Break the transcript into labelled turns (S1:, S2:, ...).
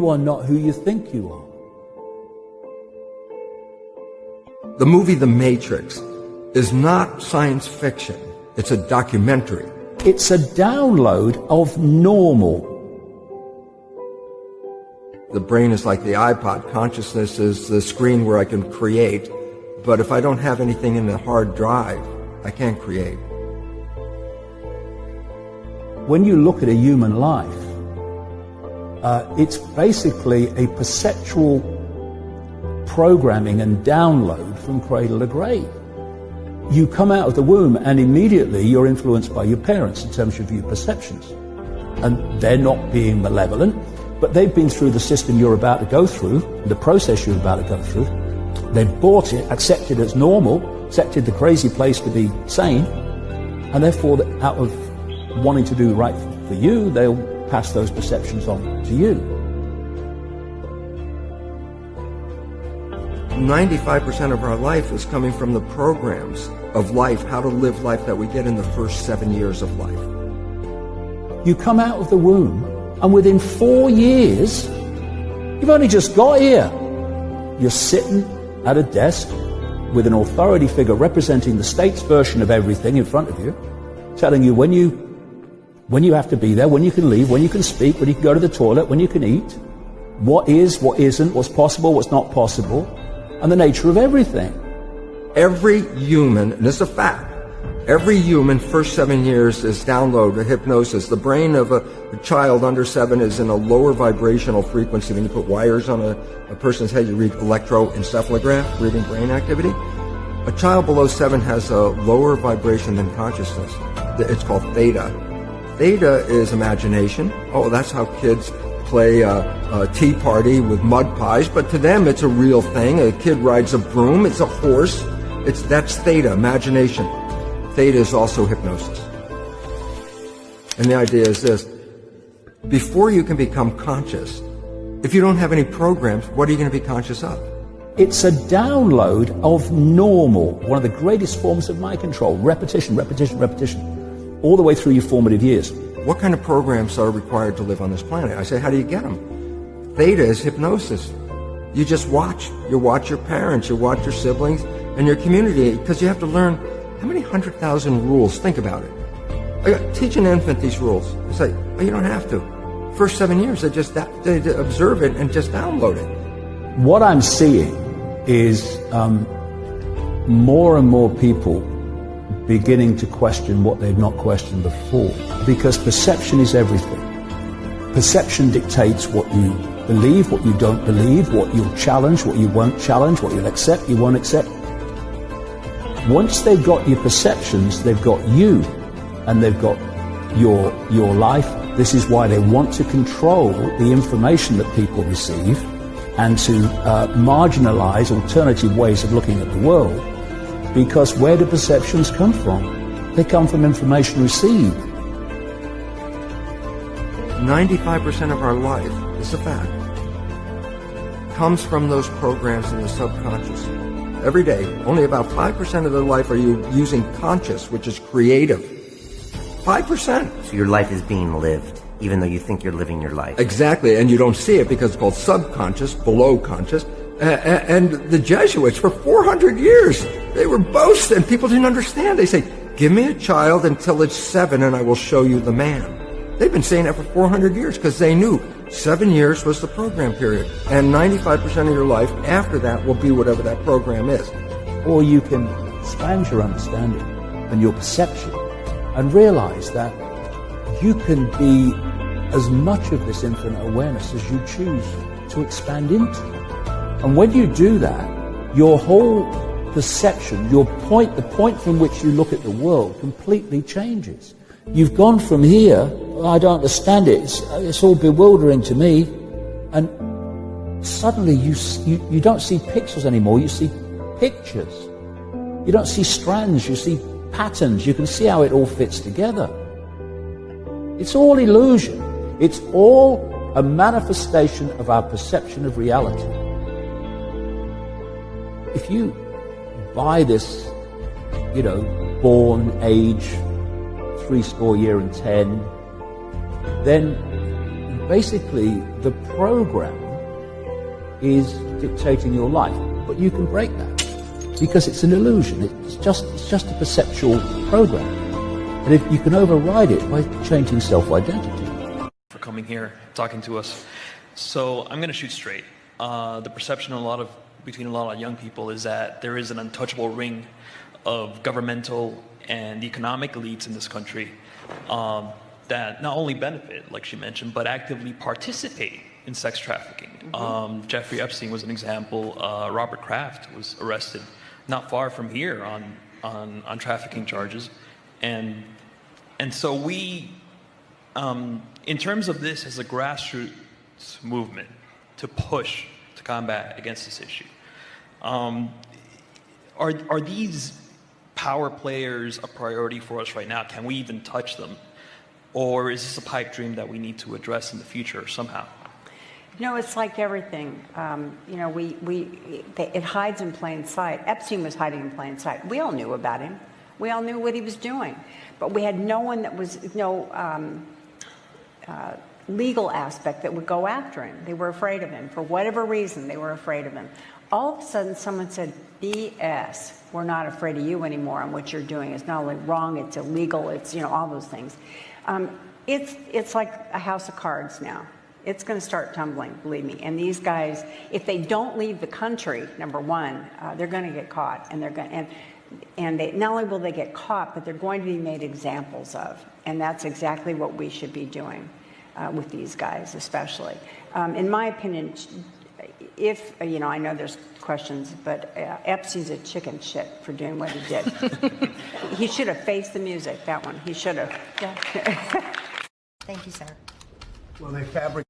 S1: You are not who you think you are.
S2: The movie The Matrix is not science fiction. It's a documentary.
S1: It's a download of normal.
S2: The brain is like the iPod. Consciousness is the screen where I can create. But if I don't have anything in the hard drive, I can't create.
S1: When you look at a human life, it's basically a perceptual programming and download from cradle to grave. You come out of the womb and immediately you're influenced by your parents in terms of your perceptions. And they're not being malevolent, but they've been through the system you're about to go through, the process you're about to go through. They've bought it, accepted it as normal, accepted the crazy place to be sane, and therefore out of wanting to do right for you, they'll pass those perceptions on to you.
S2: 95% of our life is coming from the programs of life, how to live life that we get in the first 7 years of life.
S1: You come out of the womb, and within 4 years, you've only just got here. You're sitting at a desk with an authority figure representing the state's version of everything in front of you, telling you when you have to be there, when you can leave, when you can speak, when you can go to the toilet, when you can eat, what is, what isn't, what's possible, what's not possible, and the nature of everything.
S2: Every human, and this is a fact, every human first 7 years is download hypnosis. The brain of a child under 7 is in a lower vibrational frequency. When you put wires on a person's head, you read electroencephalograph, reading brain activity. A child below 7 has a lower vibration than consciousness. It's called theta. Theta is imagination. Oh, that's how kids play a tea party with mud pies, but to them it's a real thing. A kid rides a broom, it's a horse. That's theta, imagination. Theta is also hypnosis. And the idea is this: before you can become conscious, if you don't have any programs, what are you going to be conscious of?
S1: It's a download of normal, one of the greatest forms of mind control. Repetition, repetition, repetition, all the way through your formative years.
S2: What kind of programs are required to live on this planet? I say, how do you get them? Theta is hypnosis. You just watch. You watch your parents, you watch your siblings, and your community, because you have to learn how many 100,000 rules. Think about it. Teach an infant these rules. It's like, oh, you don't have to. First 7 years, they observe it and just download it.
S1: What I'm seeing is more and more people beginning to question what they've not questioned before, because perception is everything. Perception dictates what you believe, what you don't believe, what you'll challenge, what you won't challenge, what you'll accept, you won't accept. Once they've got your perceptions, they've got you, and they've got your life. This is why they want to control the information that people receive and to marginalize alternative ways of looking at the world. Because where do perceptions come from? They come from information received.
S2: 95% of our life, it's a fact, comes from those programs in the subconscious. Every day, only about 5% of their life are you using conscious, which is creative. 5%.
S3: So your life is being lived, even though you think you're living your life.
S2: Exactly, and you don't see it because it's called subconscious, below conscious. And the Jesuits, for 400 years, they were boasting. People didn't understand. They say, give me a child until it's 7 and I will show you the man. They've been saying that for 400 years because they knew 7 years was the program period. And 95% of your life after that will be whatever that program is.
S1: Or you can expand your understanding and your perception and realize that you can be as much of this infinite awareness as you choose to expand into. And when you do that, your whole perception, the point from which you look at the world completely changes. You've gone from here, I don't understand it, it's all bewildering to me, and suddenly you don't see pixels anymore, you see pictures. You don't see strands, you see patterns, you can see how it all fits together. It's all illusion. It's all a manifestation of our perception of reality. If you buy this, born age 70 and 10, then basically the program is dictating your life, but you can break that because it's an illusion. It's just a perceptual program, and if you can override it by changing self-identity.
S4: For coming here, talking to us. So I'm going to shoot straight. The perception between a lot of young people is that there is an untouchable ring of governmental and economic elites in this country that not only benefit, like she mentioned, but actively participate in sex trafficking. Jeffrey Epstein was an example. Robert Kraft was arrested not far from here on trafficking charges, and so we, in terms of this as a grassroots movement to push to combat against this issue, are these power players a priority for us right now? Can we even touch them? Or is this a pipe dream that we need to address in the future somehow?
S5: You know, it's like everything. You know, it hides in plain sight. Epstein was hiding in plain sight. We all knew about him. We all knew what he was doing. But we had no one that was, legal aspect that would go after him. They were afraid of him. For whatever reason, they were afraid of him. All of a sudden, someone said, BS, we're not afraid of you anymore, and what you're doing is not only wrong, it's illegal, it's, all those things. It's like a house of cards now. It's going to start tumbling, believe me. And these guys, if they don't leave the country, number one, they're going to get caught, and they're going and they, not only will they get caught, but they're going to be made examples of, and that's exactly what we should be doing with these guys, especially. In my opinion, if I know there's questions, but Epstein's a chicken shit for doing what he did. He should have faced the music. That one, he should have. Yeah.
S6: Thank you, sir.
S7: Well, they fabricate